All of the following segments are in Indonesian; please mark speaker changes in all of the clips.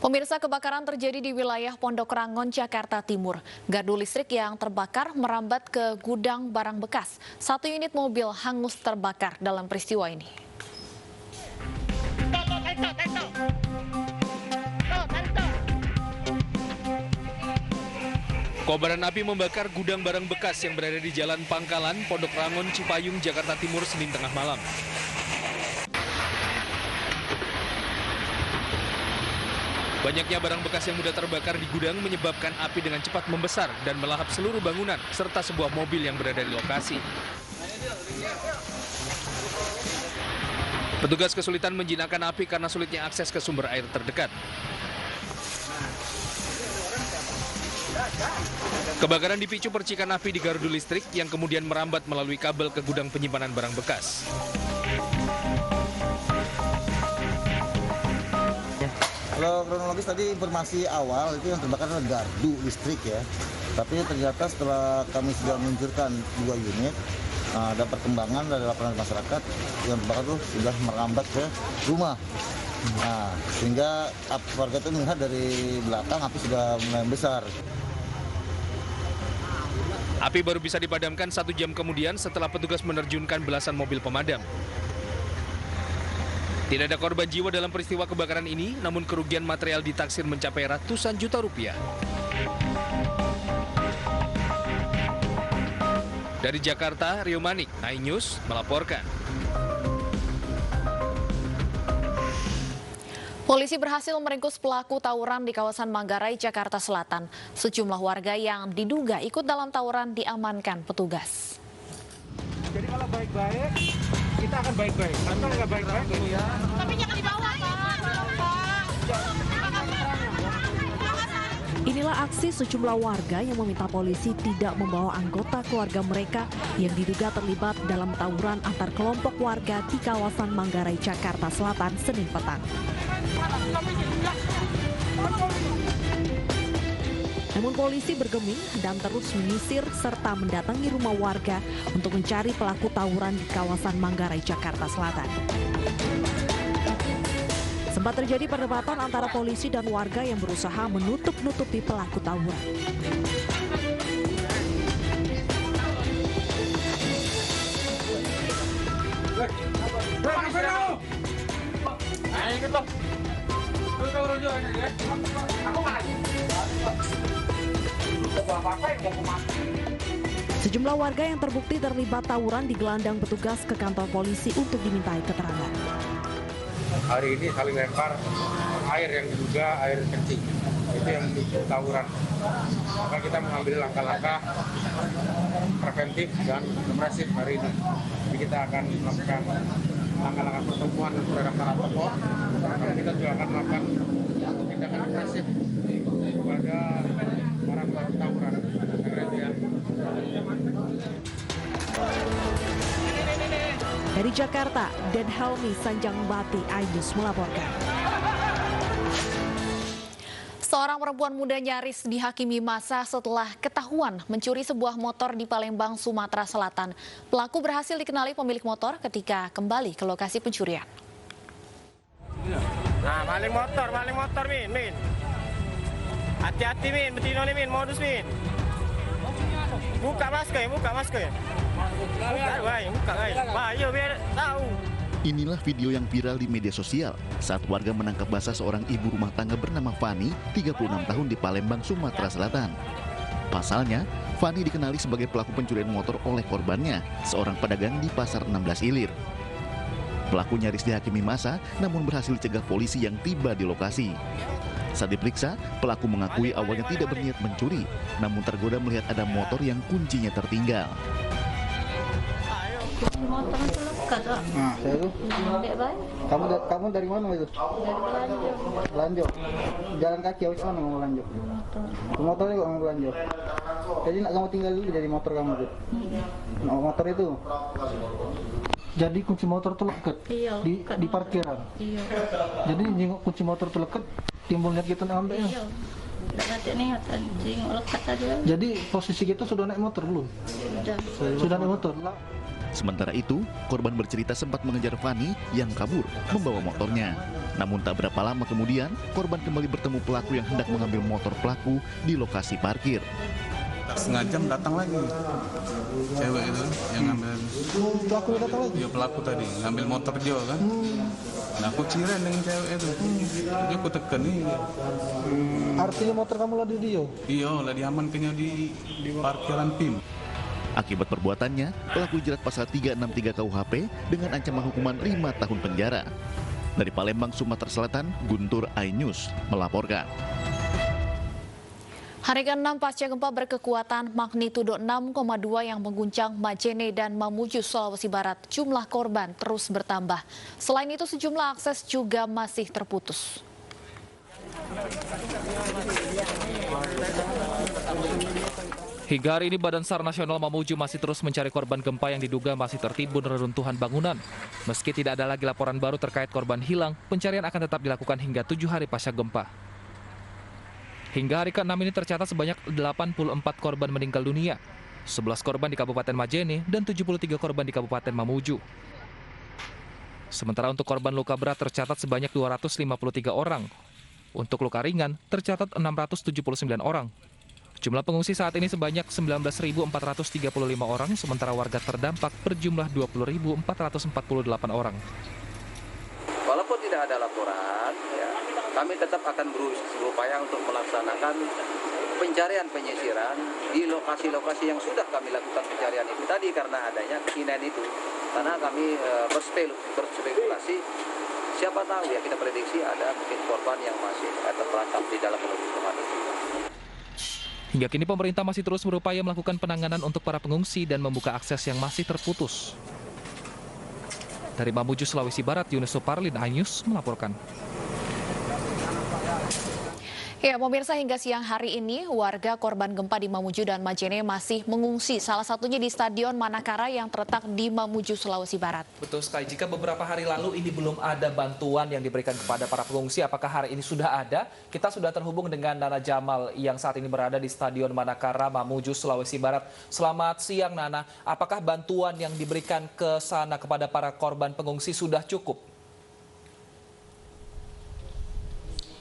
Speaker 1: Pemirsa, kebakaran terjadi di wilayah Pondok Rangon, Jakarta Timur. Gardu listrik yang terbakar merambat ke gudang barang bekas. 1 unit mobil hangus terbakar dalam peristiwa ini.
Speaker 2: Kobaran api membakar gudang barang bekas yang berada di Jalan Pangkalan, Pondok Rangon, Cipayung, Jakarta Timur, Senin tengah malam. Banyaknya barang bekas yang mudah terbakar di gudang menyebabkan api dengan cepat membesar dan melahap seluruh bangunan serta sebuah mobil yang berada di lokasi. Petugas kesulitan menjinakkan api karena sulitnya akses ke sumber air terdekat. Kebakaran dipicu percikan api di gardu listrik yang kemudian merambat melalui kabel ke gudang penyimpanan barang bekas.
Speaker 3: Kalau kronologis tadi informasi awal itu yang terbakar adalah gardu listrik ya. Tapi ternyata setelah kami sudah meluncurkan 2 unit, ada perkembangan dari laporan masyarakat yang terbakar itu sudah merambat ke rumah. Nah, sehingga warga itu melihat dari belakang api sudah mulai besar.
Speaker 2: Api baru bisa dipadamkan 1 jam kemudian setelah petugas menerjunkan belasan mobil pemadam. Tidak ada korban jiwa dalam peristiwa kebakaran ini, namun kerugian material ditaksir mencapai ratusan juta rupiah. Dari Jakarta, Rio Manik, iNews melaporkan.
Speaker 1: Polisi berhasil meringkus pelaku tawuran di kawasan Manggarai, Jakarta Selatan. Sejumlah warga yang diduga ikut dalam tawuran diamankan petugas.
Speaker 4: Jadi kalau baik-baik, kita akan baik-baik. Kalau nggak baik-baik, ya.
Speaker 5: Tapi jangan dibawa, Pak.
Speaker 6: Inilah aksi sejumlah warga yang meminta polisi tidak membawa anggota keluarga mereka yang diduga terlibat dalam tawuran antar kelompok warga di kawasan Manggarai, Jakarta Selatan, Senin petang. Namun polisi bergeming dan terus menyisir serta mendatangi rumah warga untuk mencari pelaku tawuran di kawasan Manggarai, Jakarta Selatan. Sempat terjadi perdebatan antara polisi dan warga yang berusaha menutup-nutupi pelaku tawuran. Sejumlah warga yang terbukti terlibat tawuran digelandang petugas ke kantor polisi untuk dimintai keterangan.
Speaker 4: Hari ini saling lempar air yang diduga air kencing. Itu yang memicu tawuran. Maka kita mengambil langkah-langkah preventif dan represif hari ini. Jadi kita akan melakukan langkah-langkah pertemuan terhadap para tokoh. Kita juga akan melakukan tindakan represif kepada para pelaku tawuran.
Speaker 6: Dari Jakarta, Dan Helmi Sanjangbati, iNews melaporkan.
Speaker 1: Seorang perempuan muda nyaris dihakimi massa setelah ketahuan mencuri sebuah motor di Palembang, Sumatera Selatan. Pelaku berhasil dikenali pemilik motor ketika kembali ke lokasi pencurian.
Speaker 7: Nah, maling motor, Min. Hati-hati, Min. Betino nih, Min. Modus, Min. Buka masker. Buka, Ayo, biar tahu.
Speaker 8: Inilah video yang viral di media sosial saat warga menangkap basah seorang ibu rumah tangga bernama Fani, 36 tahun di Palembang, Sumatera Selatan. Pasalnya, Fani dikenali sebagai pelaku pencurian motor oleh korbannya, seorang pedagang di Pasar 16 Ilir. Pelaku nyaris dihakimi massa, namun berhasil dicegah polisi yang tiba di lokasi. Saat diperiksa, pelaku mengakui awalnya tidak berniat mencuri, namun tergoda melihat ada motor yang kuncinya tertinggal.
Speaker 5: Motor itu lekat, Pak.
Speaker 3: Nah, saya itu. Kamu dari mana itu?
Speaker 5: Dari
Speaker 3: Belanjo. Jalan kaki habis mana mau belanjo? Motor juga mau belanjo. Jadi nak kamu tinggal dulu dari motor kamu itu. Nah, motor itu.
Speaker 9: Jadi kunci motor tuh leket di parkiran.
Speaker 5: Iya.
Speaker 9: Jadi jenguk kunci motor tuh leket, timbul niat kita ngambil.
Speaker 5: Iya. Nanti nih jenguk lekat aja.
Speaker 9: Jadi posisi kita sudah naik motor belum?
Speaker 5: Sudah.
Speaker 9: Sudah naik motor.
Speaker 8: Sementara itu, korban bercerita sempat mengejar Fani yang kabur membawa motornya. Namun tak berapa lama kemudian, korban kembali bertemu pelaku yang hendak mengambil motor pelaku di lokasi parkir.
Speaker 10: Setengah jam datang lagi cewek itu yang ngambil.
Speaker 9: Pelaku datang lagi?
Speaker 10: Dia pelaku tadi ngambil motor dia kan. Nah aku ciren dengan cewek itu. Dia aku tekan nih.
Speaker 9: Artinya motor kamu lah di dia?
Speaker 10: Iya, lah diamankannya di parkiran PIM.
Speaker 8: Akibat perbuatannya, pelaku dijerat pasal 363 KUHP dengan ancaman hukuman 5 tahun penjara. Dari Palembang, Sumatera Selatan, Guntur iNews melaporkan.
Speaker 1: Hari ke-6 pasca gempa berkekuatan magnitudo 6,2 yang mengguncang Majene dan Mamuju, Sulawesi Barat, jumlah korban terus bertambah. Selain itu, sejumlah akses juga masih terputus.
Speaker 2: Hingga hari ini Badan SAR Nasional Mamuju masih terus mencari korban gempa yang diduga masih tertimbun reruntuhan bangunan. Meski tidak ada lagi laporan baru terkait korban hilang, pencarian akan tetap dilakukan hingga 7 hari pasca gempa. Hingga hari ke-6 ini tercatat sebanyak 84 korban meninggal dunia, 11 korban di Kabupaten Majene dan 73 korban di Kabupaten Mamuju. Sementara untuk korban luka berat tercatat sebanyak 253 orang. Untuk luka ringan tercatat 679 orang. Jumlah pengungsi saat ini sebanyak 19.435 orang, sementara warga terdampak berjumlah 20.448 orang.
Speaker 11: Walaupun tidak ada laporan, ya, kami tetap akan berupaya untuk melaksanakan pencarian penyisiran di lokasi-lokasi yang sudah kami lakukan pencarian itu tadi karena adanya keinginan itu. Karena kami berspekulasi, siapa tahu ya kita prediksi ada mungkin korban yang masih terperangkap di dalam reruntuhan itu.
Speaker 2: Hingga kini pemerintah masih terus berupaya melakukan penanganan untuk para pengungsi dan membuka akses yang masih terputus. Dari Mamuju, Sulawesi Barat, Yunus Suparlin, iNews melaporkan.
Speaker 1: Ya, pemirsa, hingga siang hari ini warga korban gempa di Mamuju dan Majene masih mengungsi, salah satunya di Stadion Manakara yang terletak di Mamuju, Sulawesi Barat.
Speaker 12: Betul sekali, jika beberapa hari lalu ini belum ada bantuan yang diberikan kepada para pengungsi, apakah hari ini sudah ada? Kita sudah terhubung dengan Nana Jamal yang saat ini berada di Stadion Manakara, Mamuju, Sulawesi Barat. Selamat siang, Nana. Apakah bantuan yang diberikan ke sana kepada para korban pengungsi sudah cukup?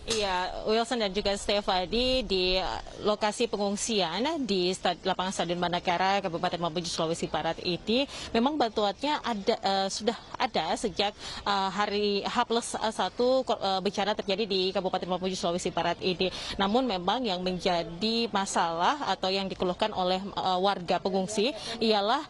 Speaker 13: Iya, Wilson dan juga Stefani di lokasi pengungsian di lapangan Stadion Manakara, Kabupaten Mamuju, Sulawesi Barat ini memang bantuannya sudah ada sejak hari H+1 bencana terjadi di Kabupaten Mamuju, Sulawesi Barat ini. Namun memang yang menjadi masalah atau yang dikeluhkan oleh warga pengungsi ialah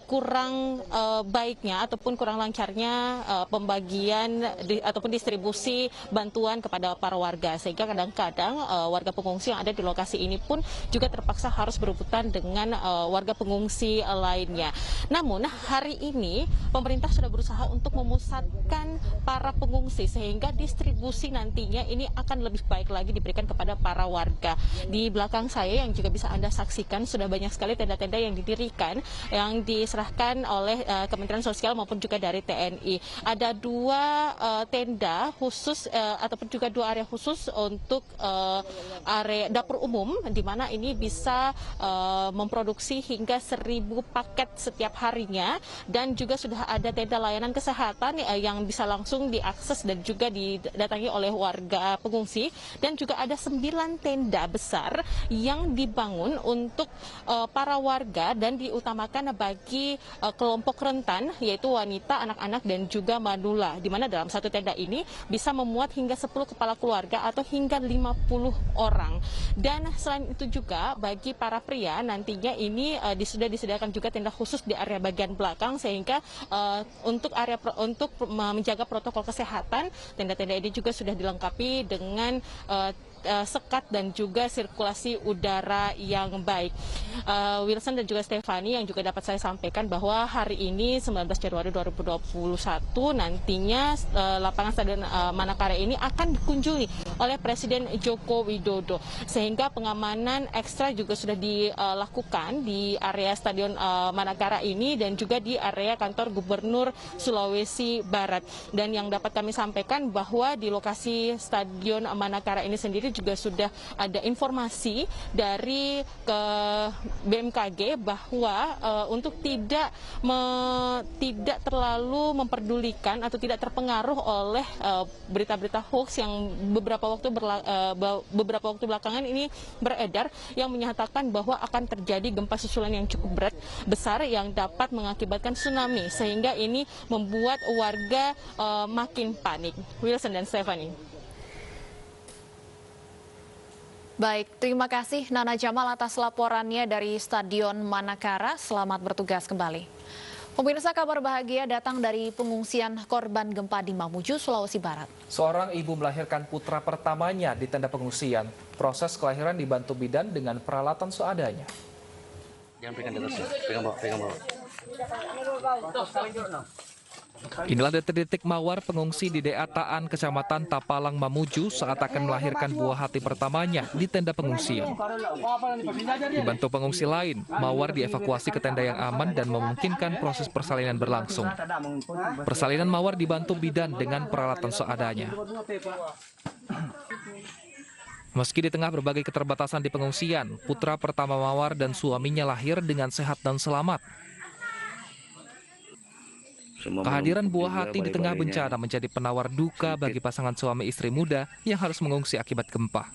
Speaker 13: kurang baiknya ataupun kurang lancarnya pembagian ataupun distribusi bantuan kepada para warga, sehingga kadang-kadang warga pengungsi yang ada di lokasi ini pun juga terpaksa harus berebutan dengan warga pengungsi lainnya. Namun hari ini pemerintah sudah berusaha untuk memusatkan para pengungsi sehingga distribusi nantinya ini akan lebih baik lagi diberikan kepada para warga. Di belakang saya yang juga bisa Anda saksikan sudah banyak sekali tenda-tenda yang didirikan yang diserahkan oleh Kementerian Sosial maupun juga dari TNI. Ada 2 tenda khusus ataupun juga 2 area khusus untuk area dapur umum, di mana ini bisa memproduksi hingga 1.000 paket setiap harinya, dan juga sudah ada tenda layanan kesehatan yang bisa langsung diakses dan juga didatangi oleh warga pengungsi, dan juga ada 9 tenda besar yang dibangun untuk para warga dan diutamakan bagi kelompok rentan, yaitu wanita, anak-anak, dan juga manula, di mana dalam satu tenda ini bisa memuat hingga 10 kepala keluarga atau hingga 50 orang. Dan selain itu juga bagi para pria nantinya ini sudah disediakan juga tenda khusus di area bagian belakang, sehingga untuk menjaga protokol kesehatan, tenda-tenda ini juga sudah dilengkapi dengan sekat dan juga sirkulasi udara yang baik. Wilson dan juga Stefani, yang juga dapat saya sampaikan bahwa hari ini 19 Januari 2021 nantinya lapangan Stadion Manakara ini akan dikunjungi oleh Presiden Joko Widodo. Sehingga pengamanan ekstra juga sudah dilakukan di area Stadion Manakara ini dan juga di area kantor Gubernur Sulawesi Barat. Dan yang dapat kami sampaikan bahwa di lokasi Stadion Manakara ini sendiri juga sudah ada informasi dari BMKG bahwa untuk tidak terlalu memperdulikan atau tidak terpengaruh oleh berita-berita hoax yang beberapa waktu belakangan ini beredar yang menyatakan bahwa akan terjadi gempa susulan yang cukup besar yang dapat mengakibatkan tsunami, sehingga ini membuat warga makin panik. Wilson dan Stephanie.
Speaker 1: Baik, terima kasih Nana Jamal atas laporannya dari Stadion Manakara. Selamat bertugas kembali. Pemirsa, kabar bahagia datang dari pengungsian korban gempa di Mamuju, Sulawesi Barat.
Speaker 12: Seorang ibu melahirkan putra pertamanya di tenda pengungsian. Proses kelahiran dibantu bidan dengan peralatan seadanya.
Speaker 14: Jangan pegang di atas, pegang bawah.
Speaker 2: Inilah detik-detik Mawar pengungsi di DA Taan, Kecamatan Tapalang, Mamuju saat akan melahirkan buah hati pertamanya di tenda pengungsian. Dibantu pengungsi lain, Mawar dievakuasi ke tenda yang aman dan memungkinkan proses persalinan berlangsung. Persalinan Mawar dibantu bidan dengan peralatan seadanya. Meski di tengah berbagai keterbatasan di pengungsian, putra pertama Mawar dan suaminya lahir dengan sehat dan selamat. Kehadiran buah hati di tengah bencana menjadi penawar duka bagi pasangan suami istri muda yang harus mengungsi akibat gempa.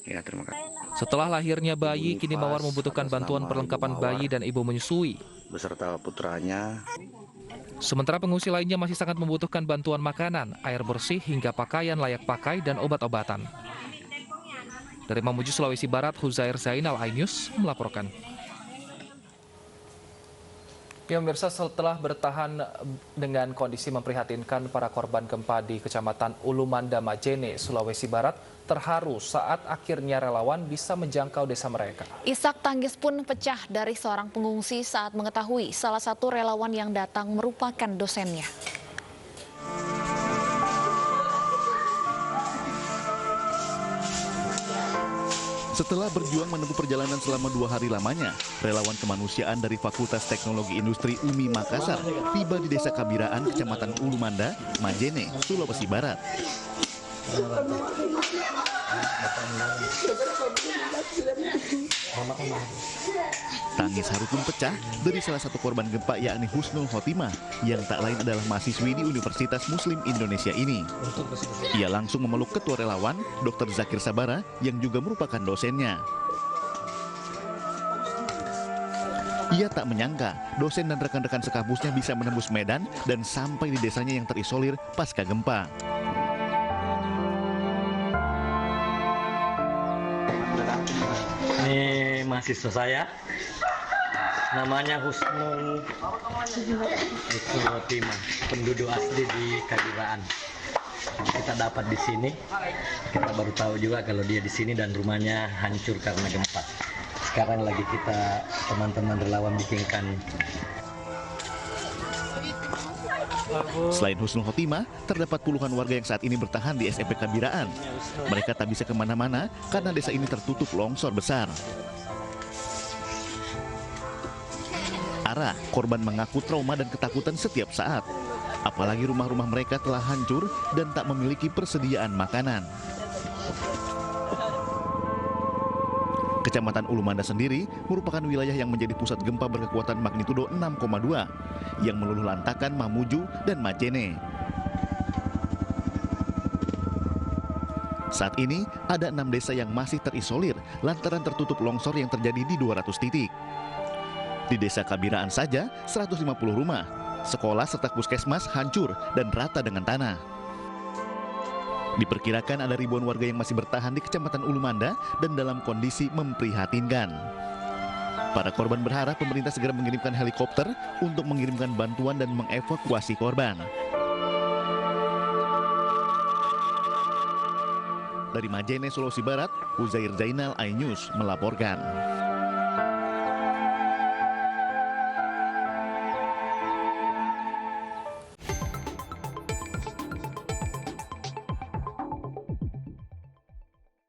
Speaker 14: Ya, terima kasih.
Speaker 2: Setelah lahirnya bayi, kini Mawar membutuhkan bantuan perlengkapan bayi dan ibu menyusui.
Speaker 14: Beserta putranya.
Speaker 2: Sementara pengungsi lainnya masih sangat membutuhkan bantuan makanan, air bersih hingga pakaian layak pakai dan obat-obatan. Dari Mamuju, Sulawesi Barat, Huzair Zainal, iNews melaporkan.
Speaker 12: Ya, pemirsa, setelah bertahan dengan kondisi memprihatinkan, para korban gempa di Kecamatan Ulumanda, Majene, Sulawesi Barat terharu saat akhirnya relawan bisa menjangkau desa mereka.
Speaker 1: Isak tangis pun pecah dari seorang pengungsi saat mengetahui salah satu relawan yang datang merupakan dosennya.
Speaker 8: Setelah berjuang menempuh perjalanan selama 2 hari lamanya, relawan kemanusiaan dari Fakultas Teknologi Industri UMI Makassar tiba di Desa Kabiraan, Kecamatan Ulumanda, Majene, Sulawesi Barat. Tangis haru pun pecah dari salah satu korban gempa, yakni Husnul Khotimah, yang tak lain adalah mahasiswi di Universitas Muslim Indonesia ini. Ia langsung memeluk ketua relawan, Dr. Zakir Sabara, yang juga merupakan dosennya. Ia tak menyangka dosen dan rekan-rekan sekampusnya bisa menembus medan dan sampai di desanya yang terisolir pasca gempa.
Speaker 15: Ini mahasiswa saya, namanya Husnul Khotimah, penduduk asli di Kabiraan. Kita dapat di sini, kita baru tahu juga kalau dia di sini dan rumahnya hancur karena gempa. Sekarang lagi kita teman-teman relawan bikinkan.
Speaker 8: Selain Husnul Khotimah, terdapat puluhan warga yang saat ini bertahan di SMP Kabiraan. Mereka tak bisa kemana-mana karena desa ini tertutup longsor besar. Ara, korban mengaku trauma dan ketakutan setiap saat. Apalagi rumah-rumah mereka telah hancur dan tak memiliki persediaan makanan. Kecamatan Ulumanda sendiri merupakan wilayah yang menjadi pusat gempa berkekuatan magnitudo 6,2 yang meluluh lantakan Mamuju dan Majene. Saat ini ada 6 desa yang masih terisolir lantaran tertutup longsor yang terjadi di 200 titik. Di Desa Kabiraan saja 150 rumah, sekolah serta puskesmas hancur dan rata dengan tanah. Diperkirakan ada ribuan warga yang masih bertahan di Kecamatan Ulumanda dan dalam kondisi memprihatinkan. Para korban berharap pemerintah segera mengirimkan helikopter untuk mengirimkan bantuan dan mengevakuasi korban. Dari Majene, Sulawesi Barat, Huzair Zainal, iNews melaporkan.